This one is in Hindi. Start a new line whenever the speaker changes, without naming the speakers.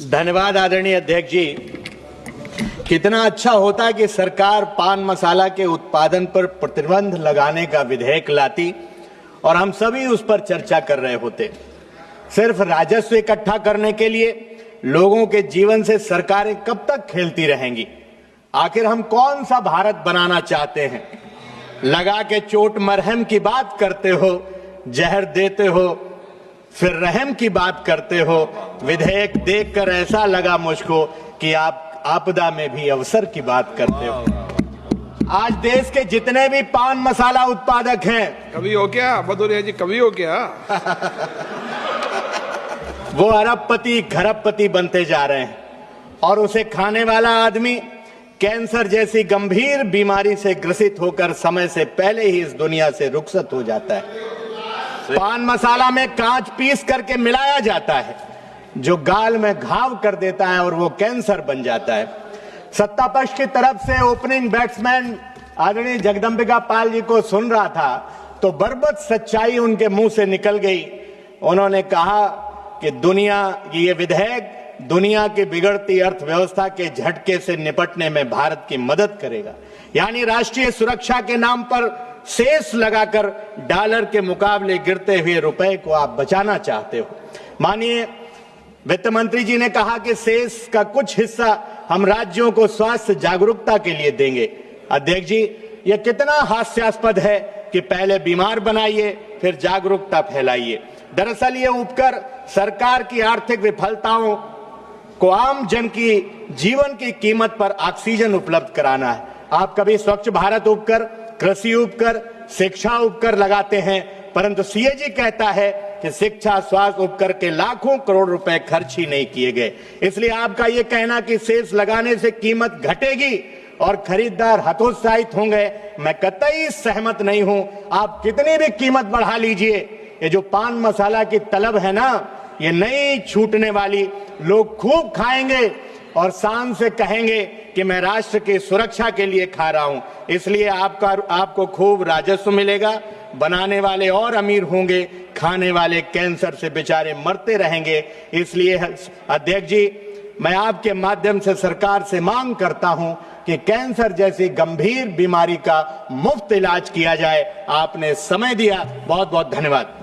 धन्यवाद आदरणीय अध्यक्ष जी। कितना अच्छा होता कि सरकार पान मसाला के उत्पादन पर प्रतिबंध लगाने का विधेयक लाती और हम सभी उस पर चर्चा कर रहे होते। सिर्फ राजस्व इकट्ठा करने के लिए लोगों के जीवन से सरकारें कब तक खेलती रहेंगी? आखिर हम कौन सा भारत बनाना चाहते हैं? लगा के चोट मरहम की बात करते हो, जहर देते हो, फिर रहम की बात करते हो। विधेयक देखकर ऐसा लगा मुझको कि आप आपदा में भी अवसर की बात करते हो। आज देश के जितने भी पान मसाला उत्पादक हैं,
कभी हो क्या भदौरिया जी, कभी हो क्या
वो अरबपति खरबपति बनते जा रहे हैं और उसे खाने वाला आदमी कैंसर जैसी गंभीर बीमारी से ग्रसित होकर समय से पहले ही इस दुनिया से रुखसत हो जाता है। पान मसाला में कांच पीस करके मिलाया जाता है जो गाल में घाव कर देता है और वो कैंसर बन जाता है। सत्ता पक्ष की तरफ से ओपनिंग बैट्समैन आदरणीय जगदंबिका पाल जी को सुन रहा था तो बर्बत सच्चाई उनके मुंह से निकल गई। उन्होंने कहा कि ये विधेयक दुनिया की बिगड़ती अर्थव्यवस्था के झटके से निपटने में भारत की मदद करेगा। यानी राष्ट्रीय सुरक्षा के नाम पर सेस लगाकर डॉलर के मुकाबले गिरते हुए रुपए को आप बचाना चाहते हो। माननीय वित्त मंत्री जी ने कहा कि सेस का कुछ हिस्सा हम राज्यों को स्वास्थ्य जागरूकता के लिए देंगे। अध्यक्ष जी, यह कितना हास्यास्पद है कि पहले बीमार बनाइए फिर जागरूकता फैलाइए। दरअसल ये उपकर सरकार की आर्थिक विफलताओं को आम जन की जीवन की कीमत पर ऑक्सीजन उपलब्ध कराना है। आप कभी स्वच्छ भारत उपकर, कृषि उपकर, शिक्षा उपकर लगाते हैं, परंतु सीएजी कहता है कि शिक्षा स्वास्थ्य उपकर के लाखों करोड़ रुपए खर्च ही नहीं किए गए। इसलिए आपका यह कहना कि सेस लगाने से कीमत घटेगी और खरीदार हतोत्साहित होंगे, मैं कतई सहमत नहीं हूं। आप कितनी भी कीमत बढ़ा लीजिए, ये जो पान मसाला की तलब है ना, ये नहीं छूटने वाली। लोग खूब खाएंगे और शान से कहेंगे कि मैं राष्ट्र की सुरक्षा के लिए खा रहा हूं। इसलिए आपको खूब राजस्व मिलेगा, बनाने वाले और अमीर होंगे, खाने वाले कैंसर से बेचारे मरते रहेंगे। इसलिए अध्यक्ष जी, मैं आपके माध्यम से सरकार से मांग करता हूं कि कैंसर जैसी गंभीर बीमारी का मुफ्त इलाज किया जाए। आपने समय दिया, बहुत बहुत धन्यवाद।